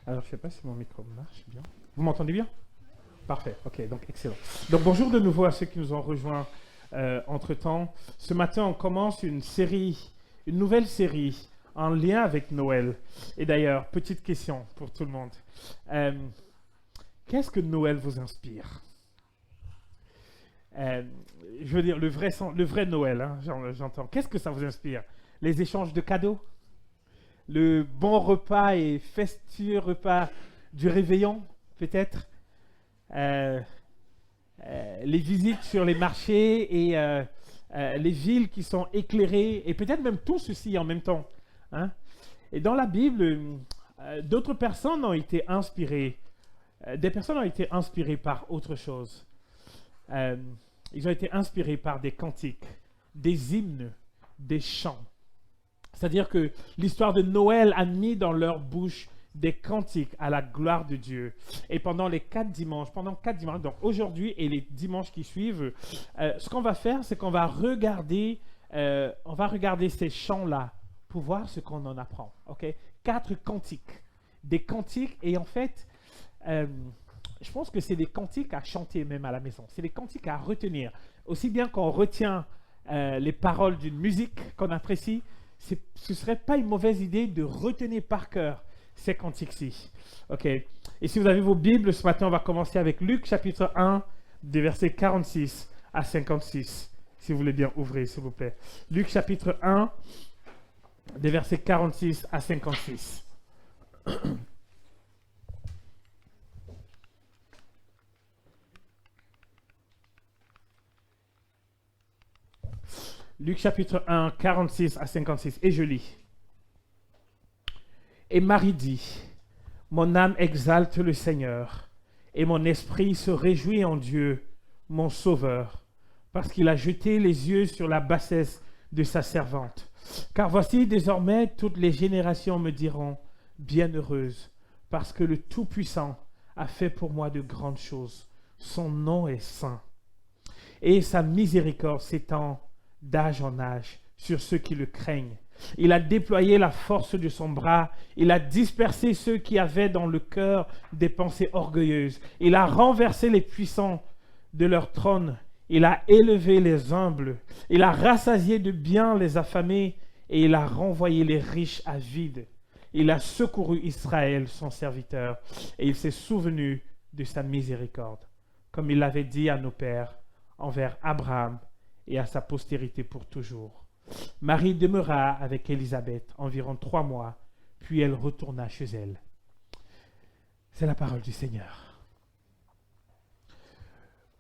Alors, je ne sais pas si mon micro marche bien. Vous m'entendez bien? Parfait, ok, donc excellent. Donc bonjour de nouveau à ceux qui nous ont rejoints entre-temps. Ce matin, on commence une série, une nouvelle série en lien avec Noël. Et d'ailleurs, petite question pour tout le monde. Euh, Qu'est-ce que Noël vous inspire? Euh, je veux dire, le vrai Noël, hein, j'entends. Qu'est-ce que ça vous inspire? Les échanges de cadeaux? Le bon repas et fastueux repas du réveillon, peut-être? Euh, les visites sur les marchés et les villes qui sont éclairées, et peut-être même tout ceci en même temps. Hein? Et dans la Bible, d'autres personnes ont été inspirées. Des personnes ont été inspirées par autre chose. Euh, Ils ont été inspirés par des cantiques, des hymnes, des chants. C'est-à-dire que l'histoire de Noël a mis dans leur bouche des cantiques à la gloire de Dieu. Et pendant pendant 4 dimanches, donc aujourd'hui et les dimanches qui suivent, ce qu'on va faire, c'est qu'on va regarder ces chants-là pour voir ce qu'on en apprend. Ok? 4 cantiques. Des cantiques, et en fait, je pense que c'est des cantiques à chanter même à la maison. C'est des cantiques à retenir. Aussi bien qu'on retient les paroles d'une musique qu'on apprécie, ce ne serait pas une mauvaise idée de retenir par cœur ces cantiques-ci. Ok. Et si vous avez vos Bibles, ce matin, on va commencer avec Luc chapitre 1, des versets 46 à 56. Si vous voulez bien ouvrir, s'il vous plaît. Luc chapitre 1, des versets 46 à 56. Luc chapitre 1, 46 à 56. Et je lis. Et Marie dit, mon âme exalte le Seigneur, et mon esprit se réjouit en Dieu, mon Sauveur, parce qu'il a jeté les yeux sur la bassesse de sa servante. Car voici désormais toutes les générations me diront, bienheureuse, parce que le Tout-Puissant a fait pour moi de grandes choses. Son nom est saint. Et sa miséricorde s'étend d'âge en âge sur ceux qui le craignent. Il a déployé la force de son bras. Il a dispersé ceux qui avaient dans le cœur des pensées orgueilleuses. Il a renversé les puissants de leur trône. Il a élevé les humbles. Il a rassasié de bien les affamés et il a renvoyé les riches à vide. Il a secouru Israël, son serviteur, et il s'est souvenu de sa miséricorde, comme il l'avait dit à nos pères, envers Abraham et à sa postérité pour toujours. Marie demeura avec Élisabeth environ 3 mois, puis elle retourna chez elle. C'est la parole du Seigneur.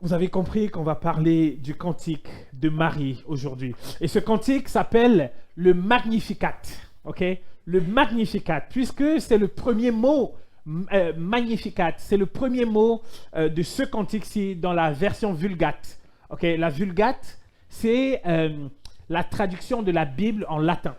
Vous avez compris qu'on va parler du cantique de Marie aujourd'hui. Et ce cantique s'appelle le Magnificat. Ok? Le Magnificat, puisque c'est le premier mot, Magnificat, c'est le premier mot de ce cantique-ci dans la version Vulgate. Ok? La Vulgate, c'est la traduction de la Bible en latin.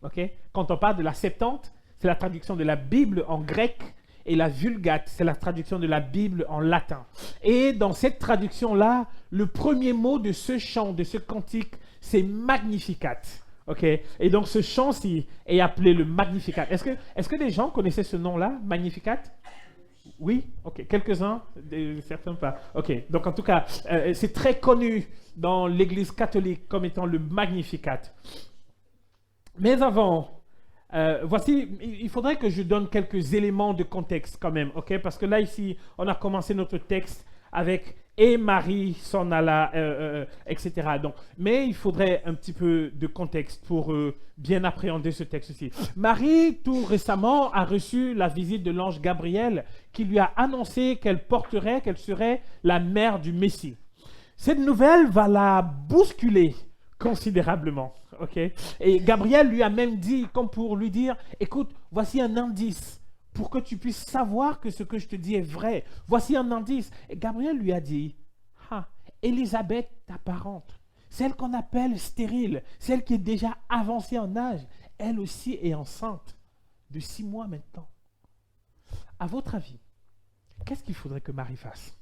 Okay? Quand on parle de la Septante, c'est la traduction de la Bible en grec, et la Vulgate, c'est la traduction de la Bible en latin. Et dans cette traduction-là, le premier mot de ce chant, de ce cantique, c'est Magnificat. Okay? Et donc ce chant-ci est appelé le Magnificat. Est-ce que des gens connaissaient ce nom-là, Magnificat? Oui, ok, quelques-uns, certains pas. Ok, donc en tout cas, c'est très connu dans l'Église catholique comme étant le Magnificat. Mais avant, il faudrait que je donne quelques éléments de contexte quand même, ok? Parce que là ici, on a commencé notre texte avec et Marie s'en alla, etc. Donc, mais il faudrait un petit peu de contexte pour bien appréhender ce texte-ci. Marie, tout récemment, a reçu la visite de l'ange Gabriel qui lui a annoncé qu'elle serait la mère du Messie. Cette nouvelle va la bousculer considérablement. Okay? Et Gabriel lui a même dit, comme pour lui dire, écoute, voici un indice pour que tu puisses savoir que ce que je te dis est vrai. Voici un indice. Et Gabriel lui a dit, Élisabeth, ta parente, celle qu'on appelle stérile, celle qui est déjà avancée en âge, elle aussi est enceinte de 6 mois maintenant. À votre avis, qu'est-ce qu'il faudrait que Marie fasse?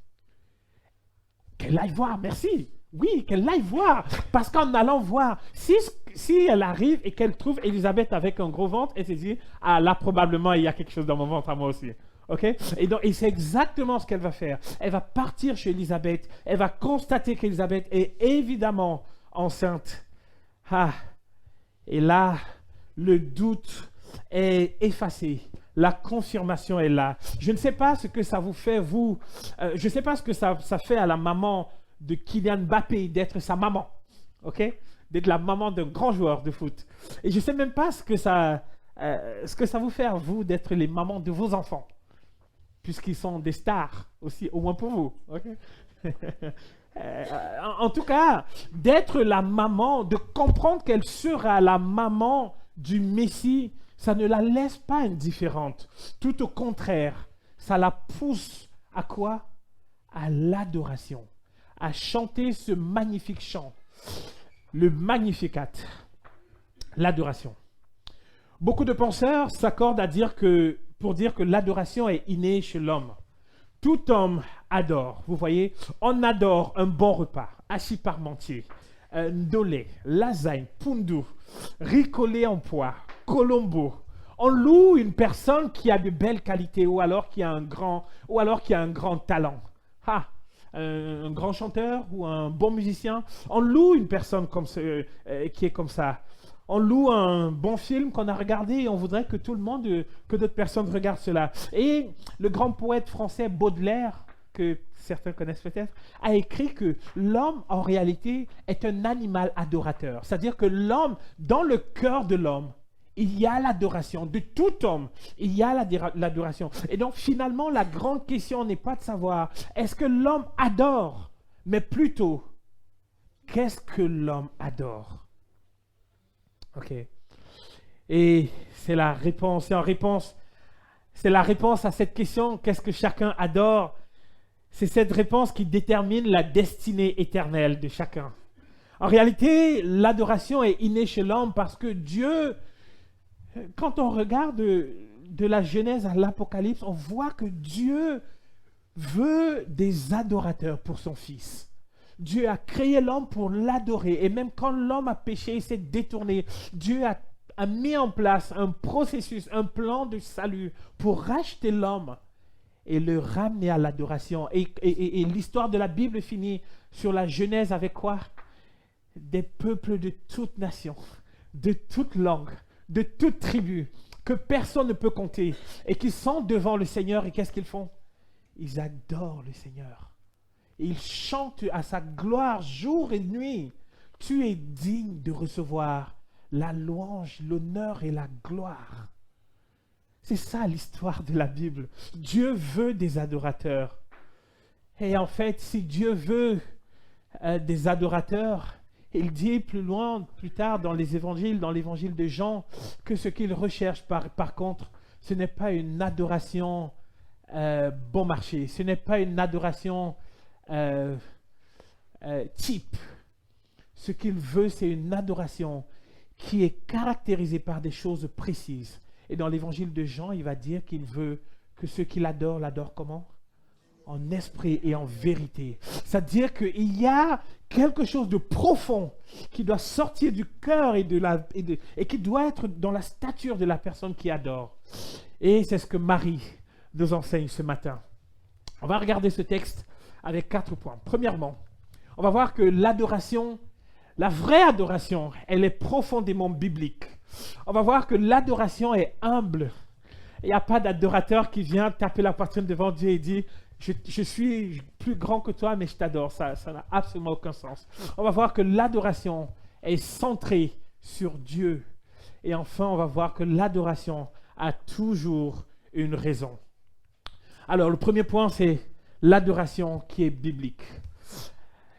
Qu'elle aille voir, merci. Oui, qu'elle aille voir. Parce qu'en allant voir, si elle arrive et qu'elle trouve Élisabeth avec un gros ventre, elle se dit, ah là, probablement, il y a quelque chose dans mon ventre à moi aussi. OK? Et c'est exactement ce qu'elle va faire. Elle va partir chez Élisabeth. Elle va constater qu'Élisabeth est évidemment enceinte. Ah, et là, le doute est effacé. La confirmation est là. Je ne sais pas ce que ça vous fait, vous. Je ne sais pas ce que ça fait à la maman de Kylian Mbappé d'être sa maman. OK? D'être la maman d'un grand joueur de foot. Et je ne sais même pas ce que ça vous fait à vous d'être les mamans de vos enfants. Puisqu'ils sont des stars aussi, au moins pour vous. OK? En tout cas, d'être la maman, de comprendre qu'elle sera la maman du Messie, ça ne la laisse pas indifférente. Tout au contraire, ça la pousse à quoi? À l'adoration, à chanter ce magnifique chant, le Magnificat, l'adoration. Beaucoup de penseurs s'accordent pour dire que l'adoration est innée chez l'homme. Tout homme adore, vous voyez, on adore un bon repas, hachis parmentier, ndolé, lasagne, poundou, riz collé en pois, colombo. On loue une personne qui a de belles qualités ou alors qui a un grand talent. Ah, un grand chanteur ou un bon musicien. On loue une personne qui est comme ça. On loue un bon film qu'on a regardé et on voudrait que tout le monde, que d'autres personnes regardent cela. Et le grand poète français Baudelaire, que certains connaissent peut-être, a écrit que l'homme, en réalité, est un animal adorateur. C'est-à-dire que l'homme, dans le cœur de l'homme, il y a l'adoration. De tout homme, il y a l'adoration. Et donc, finalement, la grande question n'est pas de savoir est-ce que l'homme adore, mais plutôt, qu'est-ce que l'homme adore? OK. Et c'est la réponse à cette question, qu'est-ce que chacun adore? C'est cette réponse qui détermine la destinée éternelle de chacun. En réalité, l'adoration est innée chez l'homme parce que Dieu, quand on regarde de la Genèse à l'Apocalypse, on voit que Dieu veut des adorateurs pour son Fils. Dieu a créé l'homme pour l'adorer. Et même quand l'homme a péché et s'est détourné, Dieu a mis en place un processus, un plan de salut pour racheter l'homme et le ramener à l'adoration. Et l'histoire de la Bible finit sur la Genèse avec quoi? Des peuples de toutes nations, de toutes langues, de toutes tribus, que personne ne peut compter, et qui sont devant le Seigneur. Et qu'est-ce qu'ils font? Ils adorent le Seigneur. Ils chantent à sa gloire jour et nuit. Tu es digne de recevoir la louange, l'honneur et la gloire. C'est ça l'histoire de la Bible. Dieu veut des adorateurs. Et en fait, si Dieu veut des adorateurs, il dit plus tard dans les évangiles, dans l'évangile de Jean, que ce qu'il recherche par contre, ce n'est pas une adoration bon marché. Ce n'est pas une adoration type. Ce qu'il veut, c'est une adoration qui est caractérisée par des choses précises. Et dans l'évangile de Jean, il va dire qu'il veut que ceux qui l'adorent comment? En esprit et en vérité. C'est-à-dire qu'il y a quelque chose de profond qui doit sortir du cœur et qui doit être dans la stature de la personne qui adore. Et c'est ce que Marie nous enseigne ce matin. On va regarder ce texte avec 4 points. Premièrement, on va voir que l'adoration, la vraie adoration, elle est profondément biblique. On va voir que l'adoration est humble. Il n'y a pas d'adorateur qui vient taper la poitrine devant Dieu et dit « Je suis plus grand que toi, mais je t'adore. » Ça n'a absolument aucun sens. On va voir que l'adoration est centrée sur Dieu. Et enfin, on va voir que l'adoration a toujours une raison. Alors, le premier point, c'est l'adoration qui est biblique.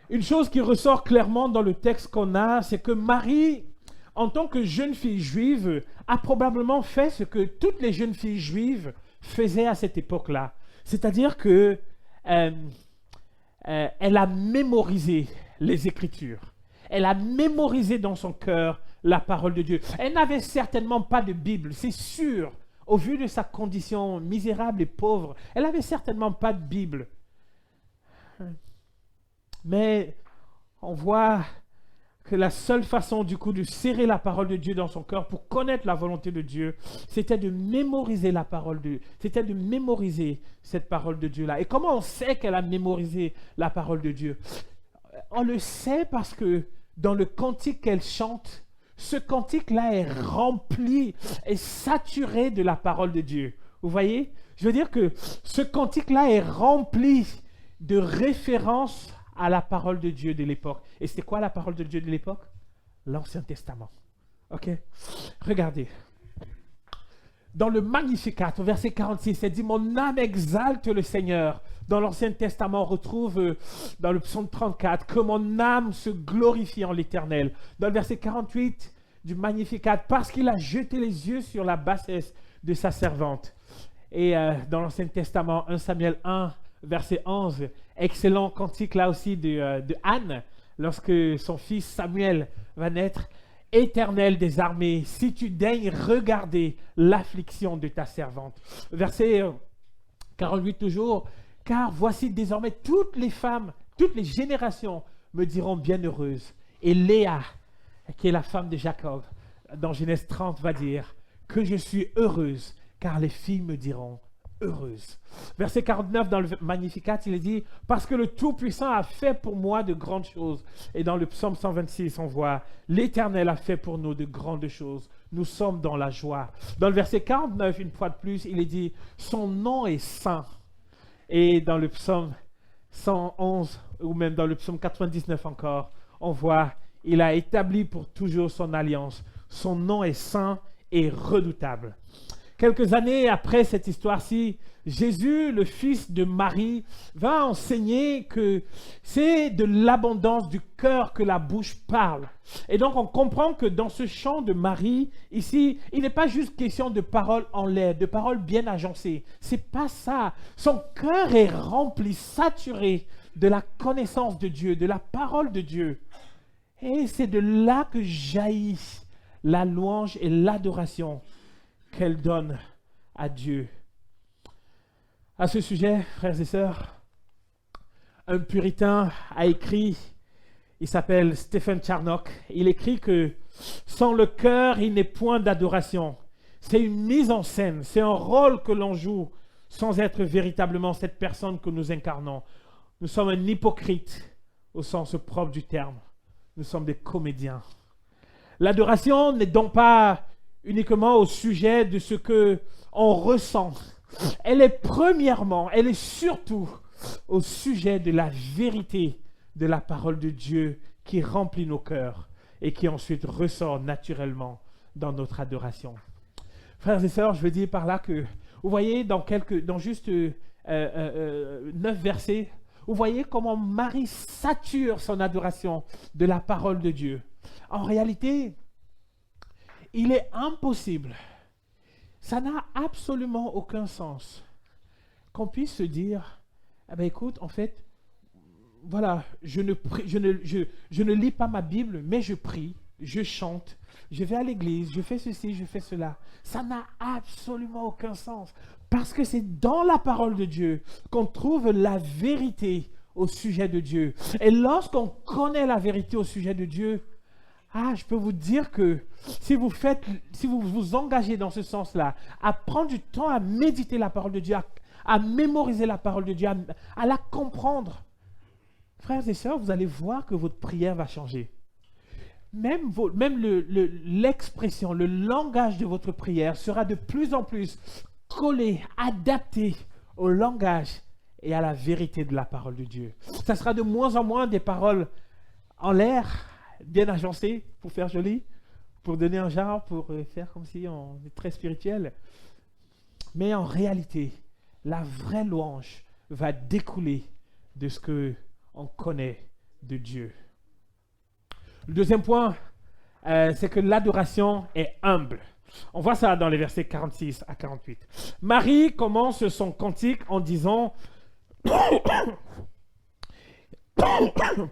Une chose qui ressort clairement dans le texte qu'on a, c'est que Marie, en tant que jeune fille juive, a probablement fait ce que toutes les jeunes filles juives faisaient à cette époque-là. C'est-à-dire que elle a mémorisé les Écritures. Elle a mémorisé dans son cœur la parole de Dieu. Elle n'avait certainement pas de Bible, c'est sûr. Au vu de sa condition misérable et pauvre, elle n'avait certainement pas de Bible. Mais on voit que la seule façon du coup de serrer la parole de Dieu dans son cœur pour connaître la volonté de Dieu, c'était de mémoriser la parole de Dieu, c'était de mémoriser cette parole de Dieu-là. Et comment on sait qu'elle a mémorisé la parole de Dieu? On le sait parce que dans le cantique qu'elle chante, ce cantique-là est rempli, est saturé de la parole de Dieu. Vous voyez? Je veux dire que ce cantique-là est rempli de références à la parole de Dieu de l'époque. Et c'était quoi la parole de Dieu de l'époque? L'Ancien Testament. Ok? Regardez. Dans le Magnificat, au verset 46, il dit « Mon âme exalte le Seigneur ». Dans l'Ancien Testament, on retrouve dans le psaume 34 « Que mon âme se glorifie en l'Éternel ». Dans le verset 48 du Magnificat, « Parce qu'il a jeté les yeux sur la bassesse de sa servante ». Et dans l'Ancien Testament, 1 Samuel 1, verset 11, excellent cantique là aussi de Anne, lorsque son fils Samuel va naître. Éternel des armées, si tu daignes regarder l'affliction de ta servante. Verset 48 toujours, car voici désormais toutes les femmes, toutes les générations me diront bienheureuse. Et Léa, qui est la femme de Jacob, dans Genèse 30 va dire que je suis heureuse, car les filles me diront heureuse. Verset 49 dans le Magnificat, il est dit « Parce que le Tout-Puissant a fait pour moi de grandes choses. » Et dans le psaume 126, on voit « L'Éternel a fait pour nous de grandes choses. Nous sommes dans la joie. » Dans le verset 49, une fois de plus, il est dit « Son nom est saint. » Et dans le psaume 111, ou même dans le psaume 99 encore, on voit « Il a établi pour toujours son alliance. Son nom est saint et redoutable. » Quelques années après cette histoire-ci, Jésus, le fils de Marie, va enseigner que c'est de l'abondance du cœur que la bouche parle. Et donc, on comprend que dans ce chant de Marie, ici, il n'est pas juste question de paroles en l'air, de paroles bien agencées. C'est pas ça. Son cœur est rempli, saturé de la connaissance de Dieu, de la parole de Dieu. Et c'est de là que jaillit la louange et l'adoration qu'elle donne à Dieu. À ce sujet, frères et sœurs, un puritain a écrit, il s'appelle Stephen Charnock, il écrit que sans le cœur, il n'est point d'adoration. C'est une mise en scène, c'est un rôle que l'on joue sans être véritablement cette personne que nous incarnons. Nous sommes un hypocrite au sens propre du terme. Nous sommes des comédiens. L'adoration n'est donc pas uniquement au sujet de ce que on ressent. Elle est premièrement, elle est surtout au sujet de la vérité de la parole de Dieu qui remplit nos cœurs et qui ensuite ressort naturellement dans notre adoration. Frères et sœurs, je veux dire par là que, vous voyez, dans juste 9 versets, vous voyez comment Marie sature son adoration de la parole de Dieu. En réalité, il est impossible, ça n'a absolument aucun sens qu'on puisse se dire, eh bien, écoute, en fait, voilà, je ne lis pas ma Bible, mais je prie, je chante, je vais à l'église, je fais ceci, je fais cela. Ça n'a absolument aucun sens, parce que c'est dans la parole de Dieu qu'on trouve la vérité au sujet de Dieu. Et lorsqu'on connaît la vérité au sujet de Dieu, je peux vous dire que si vous vous engagez dans ce sens-là, à prendre du temps à méditer la parole de Dieu, à mémoriser la parole de Dieu, à la comprendre, frères et sœurs, vous allez voir que votre prière va changer. Même l'expression, le langage de votre prière sera de plus en plus collé, adapté au langage et à la vérité de la parole de Dieu. Ça sera de moins en moins des paroles en l'air, bien agencé pour faire joli, pour donner un genre, pour faire comme si on est très spirituel. Mais en réalité, la vraie louange va découler de ce qu'on connaît de Dieu. Le deuxième point, c'est que l'adoration est humble. On voit ça dans les versets 46 à 48. Marie commence son cantique en disant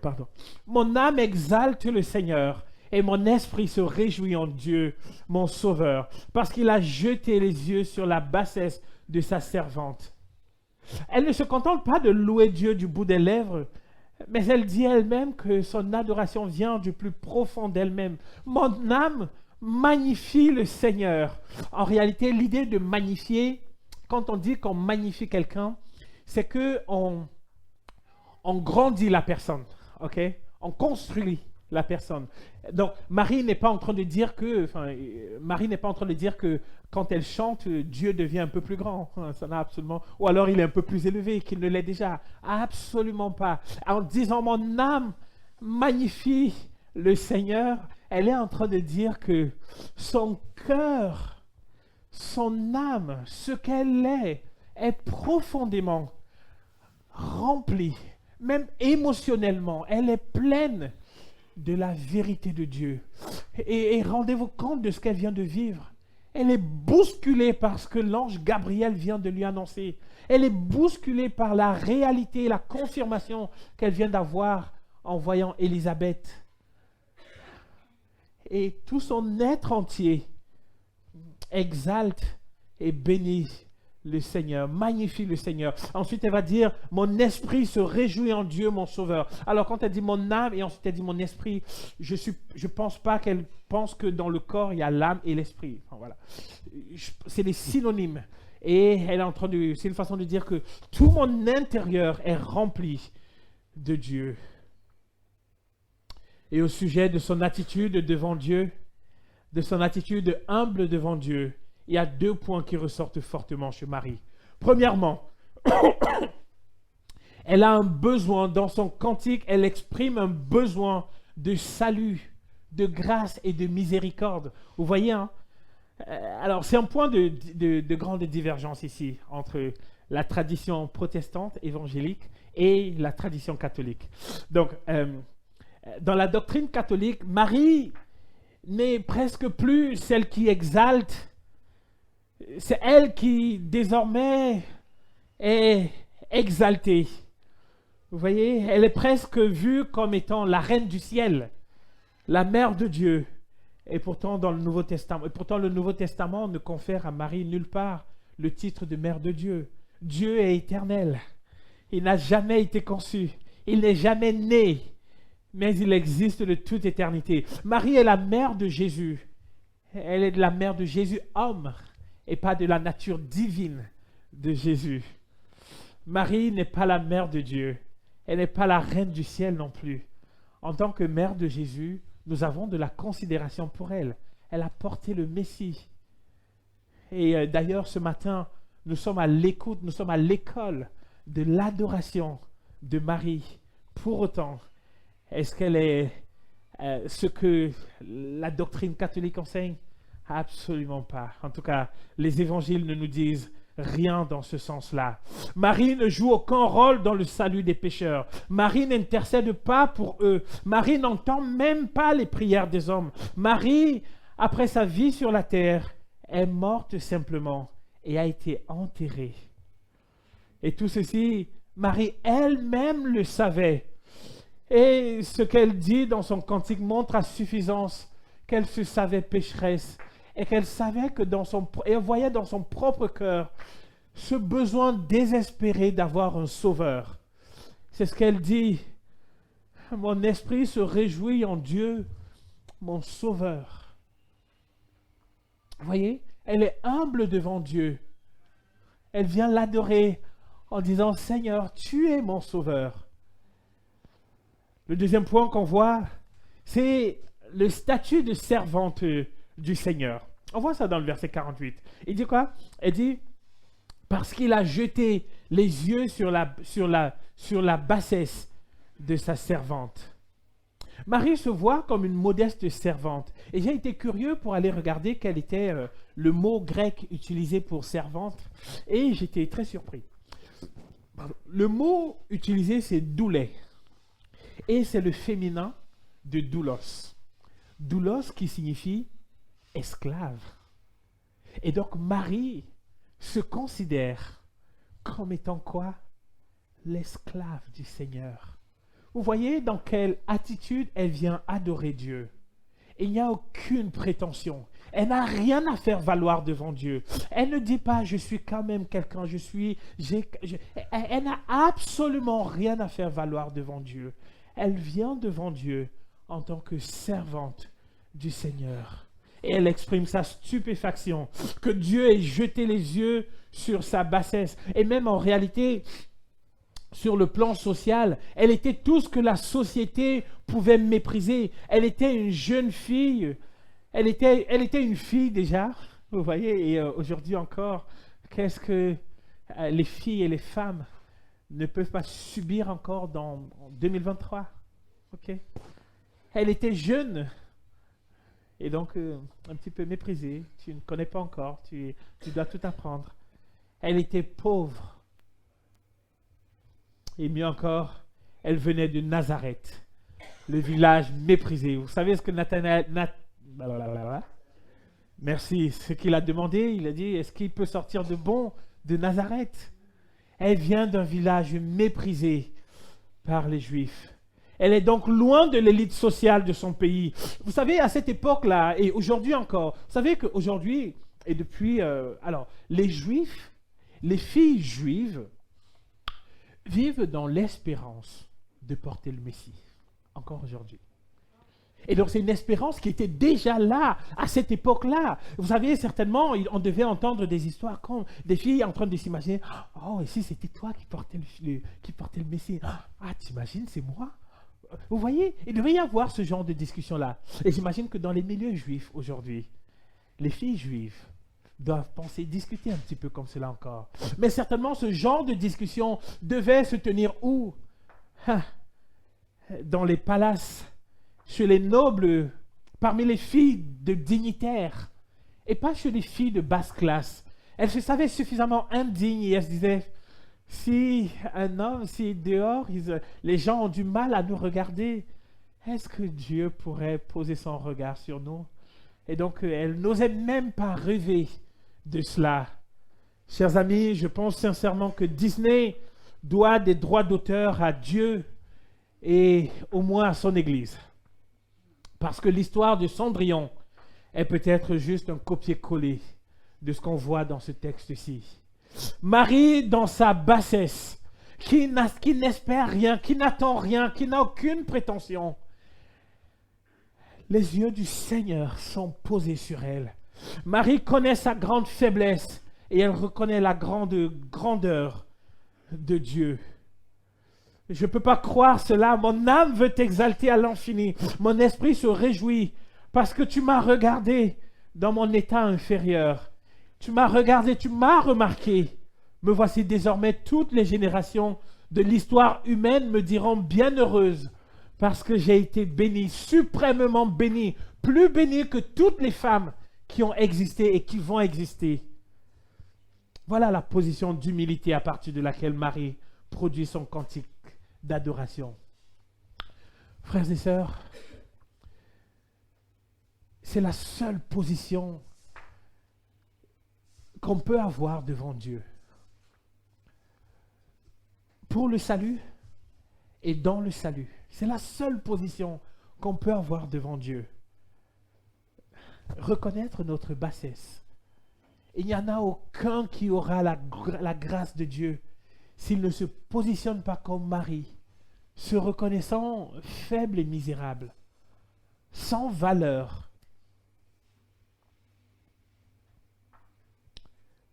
Pardon. Mon âme exalte le Seigneur et mon esprit se réjouit en Dieu, mon Sauveur, parce qu'il a jeté les yeux sur la bassesse de sa servante. Elle ne se contente pas de louer Dieu du bout des lèvres, Mais elle dit elle-même que son adoration vient du plus profond d'elle-même. Mon âme magnifie le Seigneur. En réalité, l'idée de magnifier, quand on dit qu'on magnifie quelqu'un, c'est que on grandit la personne, ok? On construit la personne. Donc, Marie n'est pas en train de dire que, Marie n'est pas en train de dire que quand elle chante, Dieu devient un peu plus grand. Ça n'a absolument, ou alors il est un peu plus élevé qu'il ne l'est déjà. Absolument pas. En disant mon âme magnifie le Seigneur, elle est en train de dire que son cœur, son âme, ce qu'elle est profondément remplie, même émotionnellement. Elle est pleine de la vérité de Dieu. Et rendez-vous compte de ce qu'elle vient de vivre. Elle est bousculée par ce que l'ange Gabriel vient de lui annoncer. Elle est bousculée par la réalité, la confirmation qu'elle vient d'avoir en voyant Élisabeth. Et tout son être entier exalte et bénit le Seigneur, magnifie le Seigneur. Ensuite, elle va dire, mon esprit se réjouit en Dieu, mon sauveur. Alors, quand elle dit mon âme et ensuite elle dit mon esprit, je pense pas qu'elle pense que dans le corps, il y a l'âme et l'esprit. Enfin, voilà. C'est des synonymes. Et elle est en train de, c'est une façon de dire que tout mon intérieur est rempli de Dieu. Et au sujet de son attitude devant Dieu, de son attitude humble devant Dieu, il y a 2 points qui ressortent fortement chez Marie. Premièrement, elle a un besoin, dans son cantique, elle exprime un besoin de salut, de grâce et de miséricorde. Vous voyez, hein? Alors c'est un point de grande divergence ici entre la tradition protestante évangélique et la tradition catholique. Donc, dans la doctrine catholique, Marie n'est presque plus celle qui exalte. C'est elle qui, désormais, est exaltée. Vous voyez, elle est presque vue comme étant la reine du ciel, la mère de Dieu. Et pourtant, dans le Nouveau Testament ne confère à Marie nulle part le titre de mère de Dieu. Dieu est éternel. Il n'a jamais été conçu. Il n'est jamais né, mais il existe de toute éternité. Marie est la mère de Jésus. Elle est la mère de Jésus, homme, et pas de la nature divine de Jésus. Marie n'est pas la mère de Dieu. Elle n'est pas la reine du ciel non plus. En tant que mère de Jésus, nous avons de la considération pour elle. Elle a porté le Messie. Et d'ailleurs, ce matin, nous sommes à l'écoute, nous sommes à l'école de l'adoration de Marie. Pour autant, est-ce qu'elle est ce que la doctrine catholique enseigne? Absolument pas. En tout cas, les évangiles ne nous disent rien dans ce sens-là. Marie ne joue aucun rôle dans le salut des pécheurs. Marie n'intercède pas pour eux. Marie n'entend même pas les prières des hommes. Marie, après sa vie sur la terre, est morte simplement et a été enterrée. Et tout ceci, Marie elle-même le savait. Et ce qu'elle dit dans son cantique montre à suffisance qu'elle se savait pécheresse et qu'elle savait que elle voyait dans son propre cœur ce besoin désespéré d'avoir un sauveur. C'est ce qu'elle dit. Mon esprit se réjouit en Dieu, mon sauveur. Vous voyez, elle est humble devant Dieu. Elle vient l'adorer en disant, Seigneur, tu es mon sauveur. Le deuxième point qu'on voit, c'est le statut de servante du Seigneur. On voit ça dans le verset 48. Il dit quoi? Il dit, parce qu'il a jeté les yeux sur la bassesse de sa servante. Marie se voit comme une modeste servante. Et j'ai été curieux pour aller regarder quel était le mot grec utilisé pour servante. Et j'étais très surpris. Le mot utilisé, c'est doulé. Et c'est le féminin de doulos. Doulos qui signifie esclave. Et donc Marie se considère comme étant quoi? L'esclave du Seigneur. Vous voyez dans quelle attitude elle vient adorer Dieu. Il n'y a aucune prétention. Elle n'a rien à faire valoir devant Dieu. Elle ne dit pas, je suis quand même quelqu'un, elle n'a absolument rien à faire valoir devant Dieu. Elle vient devant Dieu en tant que servante du Seigneur. Et elle exprime sa stupéfaction, que Dieu ait jeté les yeux sur sa bassesse. Et même en réalité, sur le plan social, elle était tout ce que la société pouvait mépriser. Elle était une jeune fille. Elle était une fille déjà, vous voyez, et aujourd'hui encore, qu'est-ce que les filles et les femmes ne peuvent pas subir encore en 2023, ok? Elle était jeune, et donc un petit peu méprisée, tu ne connais pas encore, tu dois tout apprendre. Elle était pauvre, et mieux encore, elle venait de Nazareth, le village méprisé. Vous savez ce que Merci. Ce qu'il a demandé, il a dit, est-ce qu'il peut sortir de bon de Nazareth? Elle vient d'un village méprisé par les Juifs. Elle est donc loin de l'élite sociale de son pays. Vous savez, à cette époque-là, et aujourd'hui encore, vous savez qu'aujourd'hui, et depuis... alors, les Juifs, les filles juives, vivent dans l'espérance de porter le Messie, encore aujourd'hui. Et donc, c'est une espérance qui était déjà là, à cette époque-là. Vous savez, certainement, on devait entendre des histoires comme des filles en train de s'imaginer, « Oh, et si c'était toi qui portais le Messie. Ah, t'imagines, c'est moi ?» Vous voyez, il devait y avoir ce genre de discussion-là. Et j'imagine que dans les milieux juifs aujourd'hui, les filles juives doivent discuter un petit peu comme cela encore. Mais certainement, ce genre de discussion devait se tenir où? Dans les palaces, chez les nobles, parmi les filles de dignitaires, et pas chez les filles de basse classe. Elle se savait suffisamment indigne et elle se disait, si dehors, les gens ont du mal à nous regarder, est-ce que Dieu pourrait poser son regard sur nous? Et donc, elle n'osait même pas rêver de cela. Chers amis, je pense sincèrement que Disney doit des droits d'auteur à Dieu et au moins à son Église. Parce que l'histoire de Cendrillon est peut-être juste un copier-coller de ce qu'on voit dans ce texte-ci. Marie, dans sa bassesse, qui n'espère rien, qui n'attend rien, qui n'a aucune prétention, les yeux du Seigneur sont posés sur elle. Marie connaît sa grande faiblesse et elle reconnaît la grande grandeur de Dieu. Je ne peux pas croire cela. Mon âme veut t'exalter à l'infini. Mon esprit se réjouit parce que tu m'as regardé dans mon état inférieur. Tu m'as regardé, tu m'as remarqué. Me voici désormais, toutes les générations de l'histoire humaine me diront bienheureuse parce que j'ai été bénie, suprêmement bénie, plus bénie que toutes les femmes qui ont existé et qui vont exister. Voilà la position d'humilité à partir de laquelle Marie produit son cantique d'adoration. Frères et sœurs, c'est la seule position qu'on peut avoir devant Dieu. Pour le salut et dans le salut. C'est la seule position qu'on peut avoir devant Dieu. Reconnaître notre bassesse. Il n'y en a aucun qui aura la grâce de Dieu s'il ne se positionne pas comme Marie, se reconnaissant faible et misérable, sans valeur.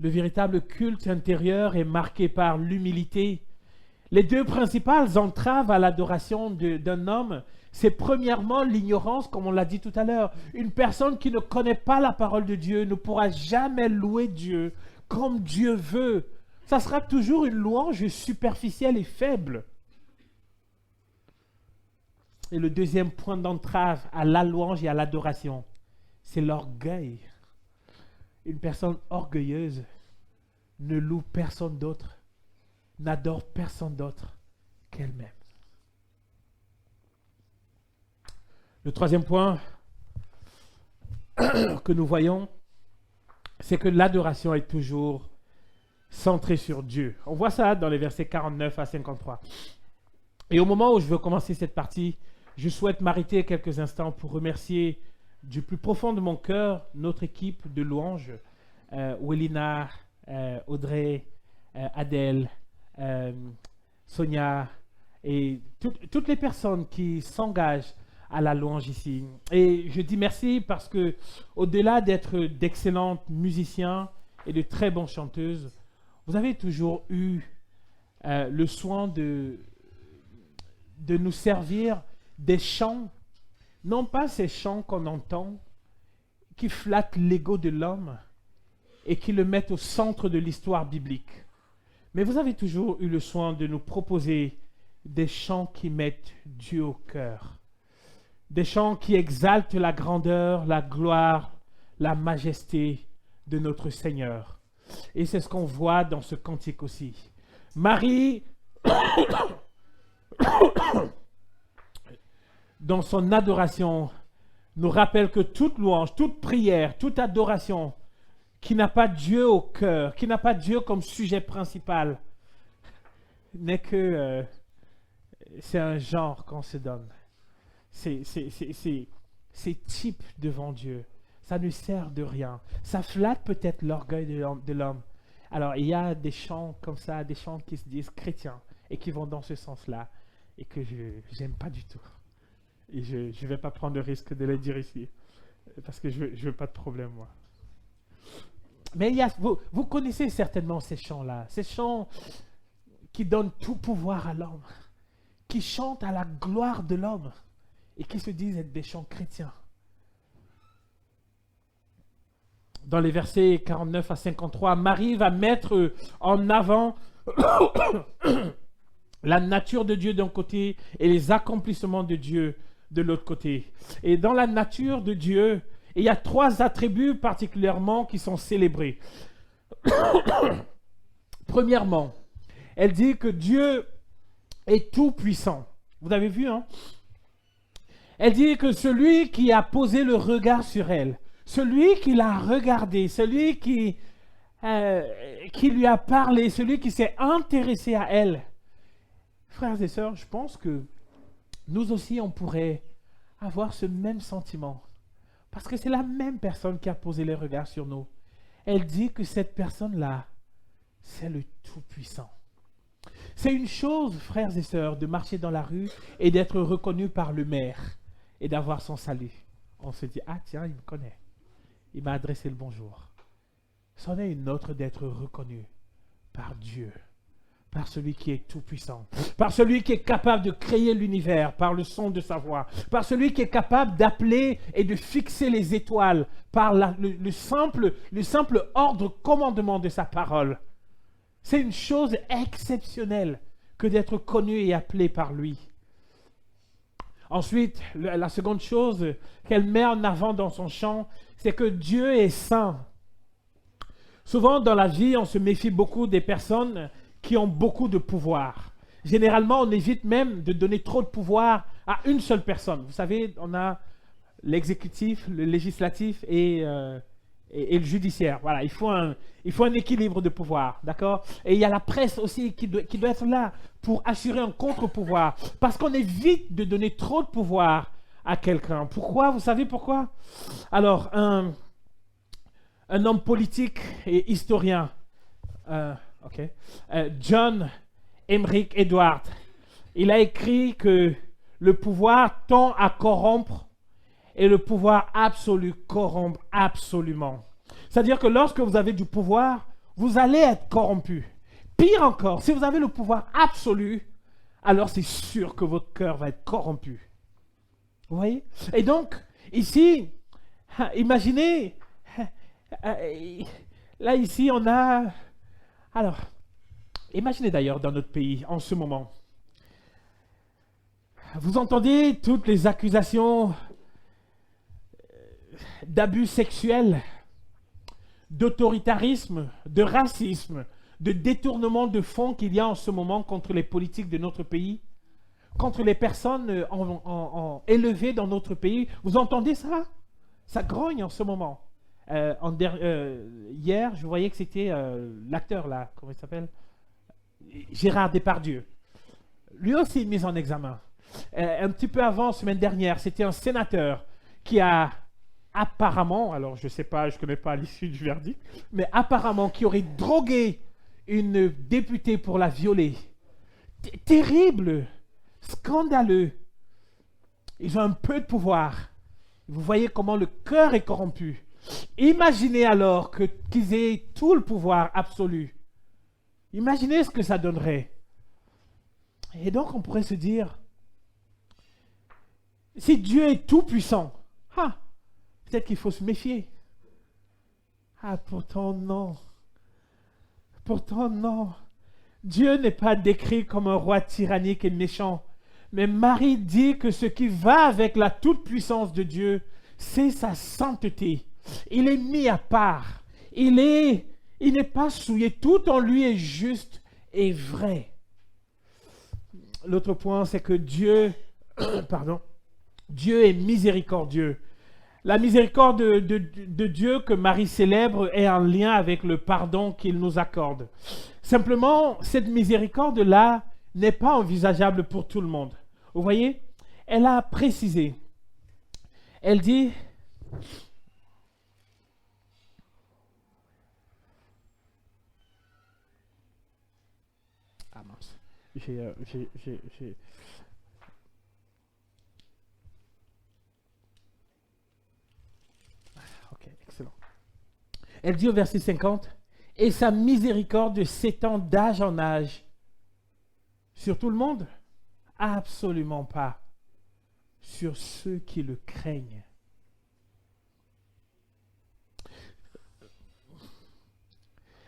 Le véritable culte intérieur est marqué par l'humilité. Les deux principales entraves à l'adoration d'un homme, c'est premièrement l'ignorance, comme on l'a dit tout à l'heure. Une personne qui ne connaît pas la parole de Dieu ne pourra jamais louer Dieu comme Dieu veut. Ça sera toujours une louange superficielle et faible. Et le deuxième point d'entrave à la louange et à l'adoration, c'est l'orgueil. Une personne orgueilleuse ne loue personne d'autre, n'adore personne d'autre qu'elle-même. Le troisième point que nous voyons, c'est que l'adoration est toujours centrée sur Dieu. On voit ça dans les versets 49 à 53. Et au moment où je veux commencer cette partie, je souhaite m'arrêter quelques instants pour remercier du plus profond de mon cœur notre équipe de louanges, Wélina, Audrey, Adèle, Sonia et toutes les personnes qui s'engagent à la louange ici. Et je dis merci parce que au-delà d'être d'excellentes musiciens et de très bonnes chanteuses, vous avez toujours eu le soin de nous servir des chants, non pas ces chants qu'on entend, qui flattent l'ego de l'homme et qui le mettent au centre de l'histoire biblique. Mais vous avez toujours eu le soin de nous proposer des chants qui mettent Dieu au cœur. Des chants qui exaltent la grandeur, la gloire, la majesté de notre Seigneur. Et c'est ce qu'on voit dans ce cantique aussi. Marie, dans son adoration, nous rappelle que toute louange, toute prière, toute adoration qui n'a pas Dieu au cœur, qui n'a pas Dieu comme sujet principal, n'est que c'est un genre qu'on se donne. C'est type devant Dieu. Ça ne sert de rien. Ça flatte peut-être l'orgueil de l'homme. Alors, il y a des chants comme ça, des chants qui se disent chrétiens et qui vont dans ce sens-là et que je n'aime pas du tout. Et je ne vais pas prendre le risque de les dire ici parce que je veux pas de problème, moi. Mais vous connaissez certainement ces chants-là, ces chants qui donnent tout pouvoir à l'homme, qui chantent à la gloire de l'homme et qui se disent être des chants chrétiens. Dans les versets 49 à 53, Marie va mettre en avant la nature de Dieu d'un côté et les accomplissements de Dieu de l'autre côté. Et dans la nature de Dieu, il y a 3 attributs particulièrement qui sont célébrés. Premièrement, elle dit que Dieu est tout puissant. Vous avez vu, hein? Elle dit que celui qui a posé le regard sur elle, celui qui l'a regardé, celui qui lui a parlé, celui qui s'est intéressé à elle. Frères et sœurs, je pense que nous aussi, on pourrait avoir ce même sentiment. Parce que c'est la même personne qui a posé les regards sur nous. Elle dit que cette personne-là, c'est le Tout-Puissant. C'est une chose, frères et sœurs, de marcher dans la rue et d'être reconnu par le maire et d'avoir son salut. On se dit, ah tiens, il me connaît. Il m'a adressé le bonjour. C'en est une autre d'être reconnu par Dieu, par celui qui est tout-puissant, par celui qui est capable de créer l'univers par le son de sa voix, par celui qui est capable d'appeler et de fixer les étoiles par le simple ordre commandement de sa parole. C'est une chose exceptionnelle que d'être connu et appelé par lui. Ensuite, la seconde chose qu'elle met en avant dans son chant, c'est que Dieu est saint. Souvent dans la vie, on se méfie beaucoup des personnes qui ont beaucoup de pouvoir. Généralement, on évite même de donner trop de pouvoir à une seule personne. Vous savez, on a l'exécutif, le législatif et le judiciaire. Voilà, il faut un équilibre de pouvoir, d'accord? Et il y a la presse aussi qui doit être là pour assurer un contre-pouvoir. Parce qu'on évite de donner trop de pouvoir à quelqu'un. Pourquoi? Vous savez pourquoi? Alors, un homme politique et historien, John Emmerich Edward, il a écrit que le pouvoir tend à corrompre et le pouvoir absolu corrompt absolument. C'est-à-dire que lorsque vous avez du pouvoir, vous allez être corrompu. Pire encore, si vous avez le pouvoir absolu, alors c'est sûr que votre cœur va être corrompu. Vous voyez? Et donc, ici, imaginez, là ici on a... Alors, imaginez d'ailleurs dans notre pays en ce moment, vous entendez toutes les accusations d'abus sexuels, d'autoritarisme, de racisme, de détournement de fonds qu'il y a en ce moment contre les politiques de notre pays, contre les personnes élevées dans notre pays. Vous entendez ça? Ça grogne en ce moment. Hier, je voyais que c'était l'acteur là, comment il s'appelle? Gérard Depardieu. Lui aussi mis en examen. Un petit peu avant, semaine dernière, c'était un sénateur qui a apparemment, alors je ne sais pas, je ne connais pas l'issue du verdict, mais apparemment qui aurait drogué une députée pour la violer. Terrible, scandaleux. Ils ont un peu de pouvoir. Vous voyez comment le cœur est corrompu. Imaginez alors qu'ils aient tout le pouvoir absolu. Imaginez ce que ça donnerait. Et donc on pourrait se dire, si Dieu est tout puissant, peut-être qu'il faut se méfier. Pourtant non. Pourtant non. Dieu n'est pas décrit comme un roi tyrannique et méchant. Mais Marie dit que ce qui va avec la toute-puissance de Dieu, c'est sa sainteté. Il est mis à part. Il n'est pas souillé. Tout en lui est juste et vrai. L'autre point, c'est que Dieu est miséricordieux. La miséricorde de Dieu que Marie célèbre est en lien avec le pardon qu'il nous accorde. Simplement, cette miséricorde-là n'est pas envisageable pour tout le monde. Vous voyez, elle a précisé. Elle dit, mince, ok, excellent. Elle dit au verset 50, « Et sa miséricorde s'étend d'âge en âge. » Sur tout le monde? Absolument pas. Sur ceux qui le craignent.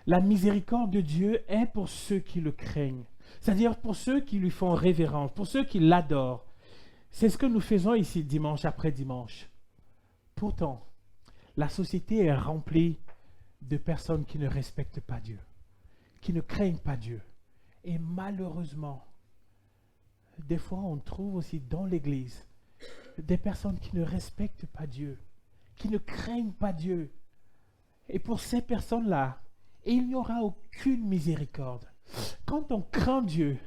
La miséricorde de Dieu est pour ceux qui le craignent. C'est-à-dire pour ceux qui lui font révérence, pour ceux qui l'adorent. C'est ce que nous faisons ici dimanche après dimanche. Pourtant, la société est remplie de personnes qui ne respectent pas Dieu, qui ne craignent pas Dieu. Et malheureusement, des fois on trouve aussi dans l'Église des personnes qui ne respectent pas Dieu, qui ne craignent pas Dieu. Et pour ces personnes-là, il n'y aura aucune miséricorde. Quand on craint Dieu,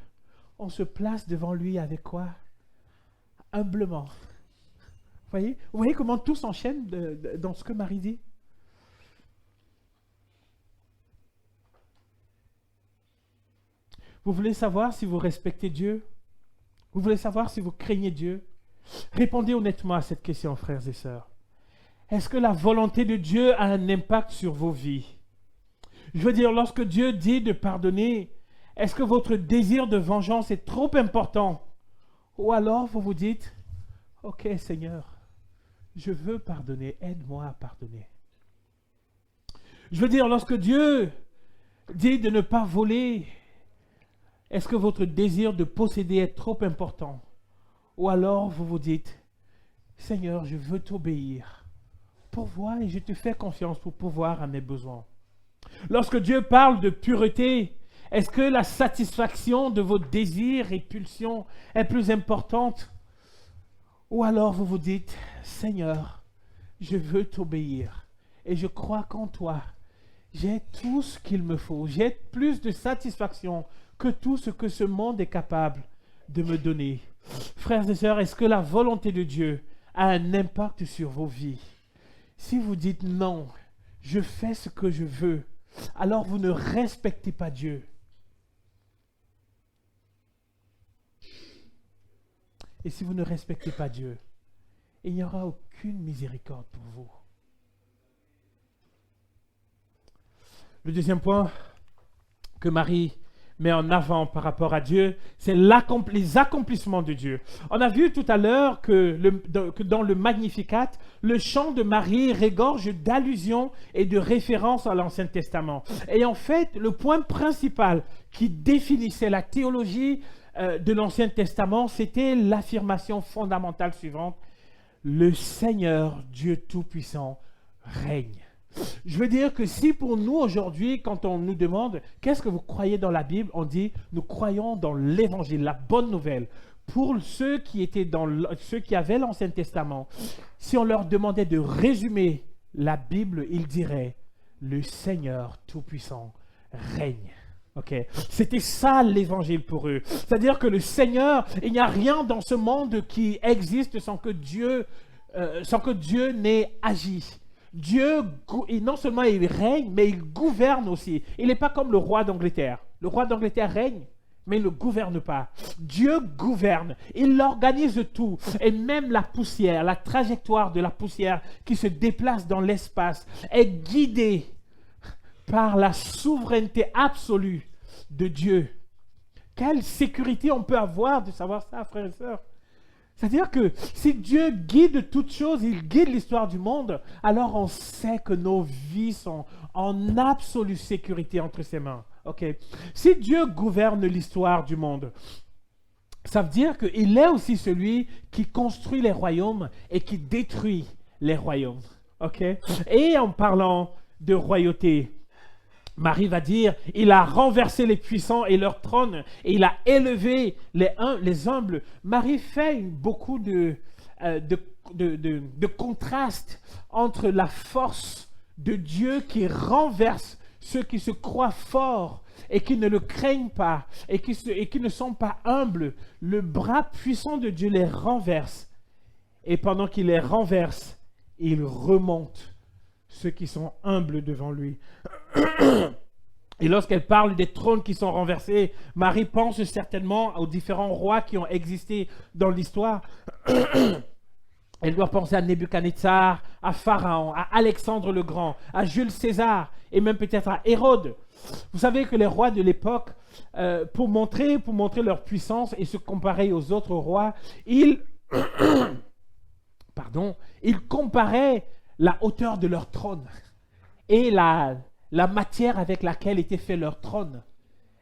on se place devant lui avec quoi? Humblement. Vous voyez comment tout s'enchaîne dans ce que Marie dit? Vous voulez savoir si vous respectez Dieu? Vous voulez savoir si vous craignez Dieu? Répondez honnêtement à cette question, frères et sœurs. Est-ce que la volonté de Dieu a un impact sur vos vies? Je veux dire, lorsque Dieu dit de pardonner, est-ce que votre désir de vengeance est trop important? Ou alors vous vous dites, « Ok Seigneur, je veux pardonner, aide-moi à pardonner. » Je veux dire, lorsque Dieu dit de ne pas voler, est-ce que votre désir de posséder est trop important? Ou alors vous vous dites, « Seigneur, je veux t'obéir. Pourvois et je te fais confiance pour pourvoir à mes besoins. » Lorsque Dieu parle de pureté, est-ce que la satisfaction de vos désirs et pulsions est plus importante? Ou alors vous vous dites, Seigneur, je veux t'obéir et je crois qu'en toi, j'ai tout ce qu'il me faut. J'ai plus de satisfaction que tout ce que ce monde est capable de me donner. Frères et sœurs, est-ce que la volonté de Dieu a un impact sur vos vies? Si vous dites non, je fais ce que je veux, alors vous ne respectez pas Dieu. Et si vous ne respectez pas Dieu, il n'y aura aucune miséricorde pour vous. Le deuxième point que Marie met en avant par rapport à Dieu, c'est les accomplissements de Dieu. On a vu tout à l'heure que dans le Magnificat, le chant de Marie regorge d'allusions et de références à l'Ancien Testament. Et en fait, le point principal qui définissait la théologie de l'Ancien Testament, c'était l'affirmation fondamentale suivante: le Seigneur, Dieu Tout-Puissant, règne. Je veux dire que si pour nous aujourd'hui, quand on nous demande qu'est-ce que vous croyez dans la Bible, on dit nous croyons dans l'Évangile, la bonne nouvelle. Pour ceux qui avaient l'Ancien Testament, si on leur demandait de résumer la Bible, ils diraient le Seigneur Tout-Puissant règne. Okay. C'était ça l'évangile pour eux. C'est-à-dire que le Seigneur, il n'y a rien dans ce monde qui existe sans que Dieu sans que Dieu n'ait agi. Dieu, non seulement il règne, mais il gouverne aussi. Il n'est pas comme le roi d'Angleterre. Le roi d'Angleterre règne, mais il ne gouverne pas. Dieu gouverne. Il organise tout. Et même la poussière, la trajectoire de la poussière qui se déplace dans l'espace est guidée par la souveraineté absolue de Dieu. Quelle sécurité on peut avoir de savoir ça, frères et sœurs. C'est-à-dire que si Dieu guide toutes choses, il guide l'histoire du monde, alors on sait que nos vies sont en absolue sécurité entre ses mains. Okay? Si Dieu gouverne l'histoire du monde, ça veut dire qu'il est aussi celui qui construit les royaumes et qui détruit les royaumes. Okay? Et en parlant de royauté, Marie va dire, il a renversé les puissants et leur trône, et il a élevé les humbles. Marie fait beaucoup de contraste entre la force de Dieu qui renverse ceux qui se croient forts et qui ne le craignent pas et qui ne sont pas humbles. Le bras puissant de Dieu les renverse, et pendant qu'il les renverse, il remonte ceux qui sont humbles devant lui. Et lorsqu'elle parle des trônes qui sont renversés, Marie pense certainement aux différents rois qui ont existé dans l'histoire. Elle doit penser à Nebuchadnezzar, à Pharaon, à Alexandre le Grand, à Jules César et même peut-être à Hérode. Vous savez que les rois de l'époque, pour montrer leur puissance et se comparer aux autres rois, ils comparaient la hauteur de leur trône et la matière avec laquelle était fait leur trône.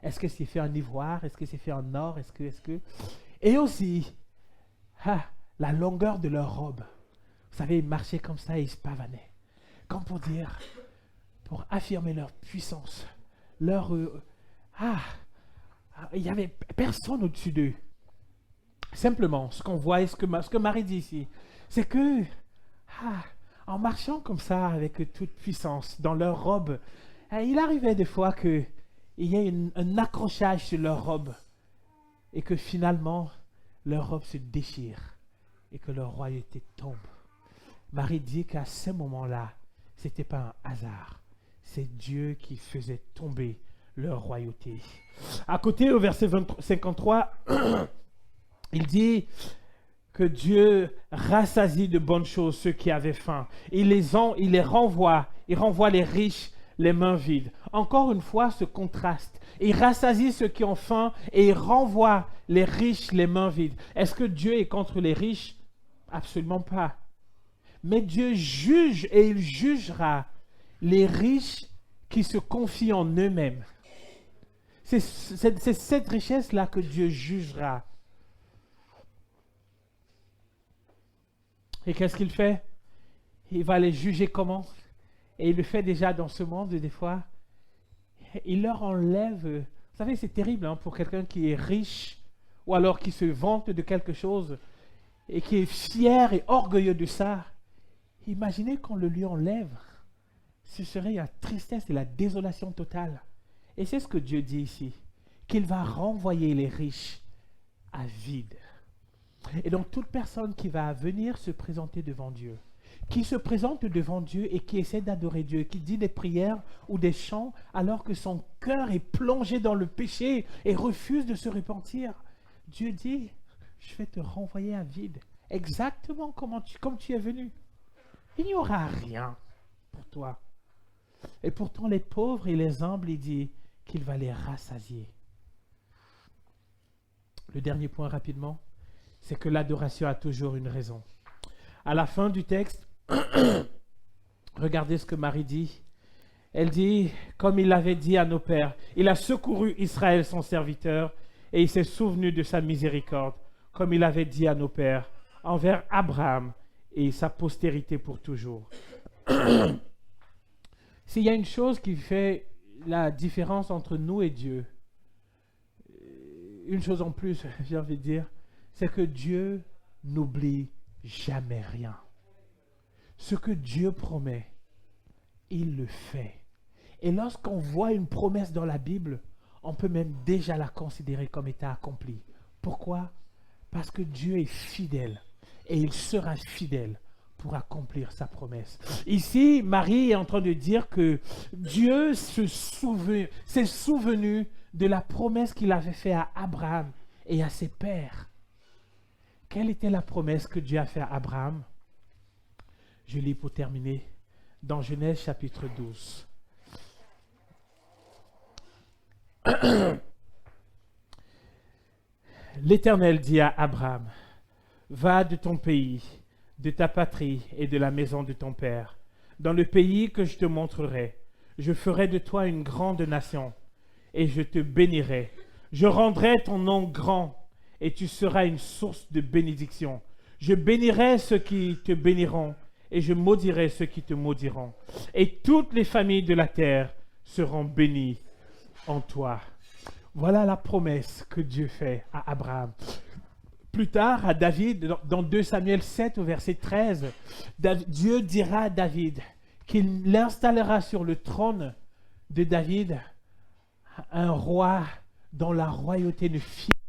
Est-ce que c'est fait en ivoire? Est-ce que c'est fait en or? Et aussi, la longueur de leur robe. Vous savez, ils marchaient comme ça et ils se pavanaient. Comme pour dire, pour affirmer leur puissance, il n'y avait personne au-dessus d'eux. Simplement, ce qu'on voit et ce que Marie dit ici, c'est que, en marchant comme ça, avec toute puissance, dans leur robe, il arrivait des fois qu'il y ait un accrochage sur leur robe et que finalement, leur robe se déchire et que leur royauté tombe. Marie dit qu'à ce moment-là, ce n'était pas un hasard. C'est Dieu qui faisait tomber leur royauté. À côté, au verset 53, il dit que Dieu rassasie de bonnes choses ceux qui avaient faim. Il les renvoie les riches les mains vides. Encore une fois, ce contraste. Il rassasie ceux qui ont faim et il renvoie les riches les mains vides. Est-ce que Dieu est contre les riches? Absolument pas. Mais Dieu juge et il jugera les riches qui se confient en eux-mêmes. C'est cette richesse-là que Dieu jugera. Et qu'est-ce qu'il fait? Il va les juger comment? Et il le fait déjà dans ce monde des fois. Il leur enlève... Vous savez, c'est terrible pour quelqu'un qui est riche ou alors qui se vante de quelque chose et qui est fier et orgueilleux de ça. Imaginez qu'on le lui enlève. Ce serait la tristesse et la désolation totale. Et c'est ce que Dieu dit ici, qu'il va renvoyer les riches à vide. Et donc toute personne qui va venir se présenter devant Dieu, qui se présente devant Dieu et qui essaie d'adorer Dieu, qui dit des prières ou des chants alors que son cœur est plongé dans le péché et refuse de se repentir, Dieu dit, je vais te renvoyer à vide, exactement comme tu es venu. Il n'y aura rien pour toi. Et pourtant les pauvres et les humbles, il dit qu'il va les rassasier. Le dernier point rapidement, c'est que l'adoration a toujours une raison. À la fin du texte, regardez ce que Marie dit. Elle dit, comme il l'avait dit à nos pères, il a secouru Israël son serviteur et il s'est souvenu de sa miséricorde, comme il avait dit à nos pères, envers Abraham et sa postérité pour toujours. S'il y a une chose qui fait la différence entre nous et Dieu, une chose en plus, j'ai envie de dire, c'est que Dieu n'oublie jamais rien. Ce que Dieu promet, il le fait. Et lorsqu'on voit une promesse dans la Bible, on peut même déjà la considérer comme étant accomplie. Pourquoi? Parce que Dieu est fidèle et il sera fidèle pour accomplir sa promesse. Ici, Marie est en train de dire que Dieu s'est souvenu de la promesse qu'il avait faite à Abraham et à ses pères. Quelle était la promesse que Dieu a faite à Abraham? Je lis pour terminer dans Genèse chapitre 12. L'Éternel dit à Abraham, va de ton pays, de ta patrie et de la maison de ton père, dans le pays que je te montrerai. Je ferai de toi une grande nation et je te bénirai. Je rendrai ton nom grand et tu seras une source de bénédiction. Je bénirai ceux qui te béniront et je maudirai ceux qui te maudiront. Et toutes les familles de la terre seront bénies en toi. Voilà la promesse que Dieu fait à Abraham. Plus tard, à David, dans 2 Samuel 7 au verset 13, Dieu dira à David qu'il l'installera sur le trône de David un roi dont la royauté ne finit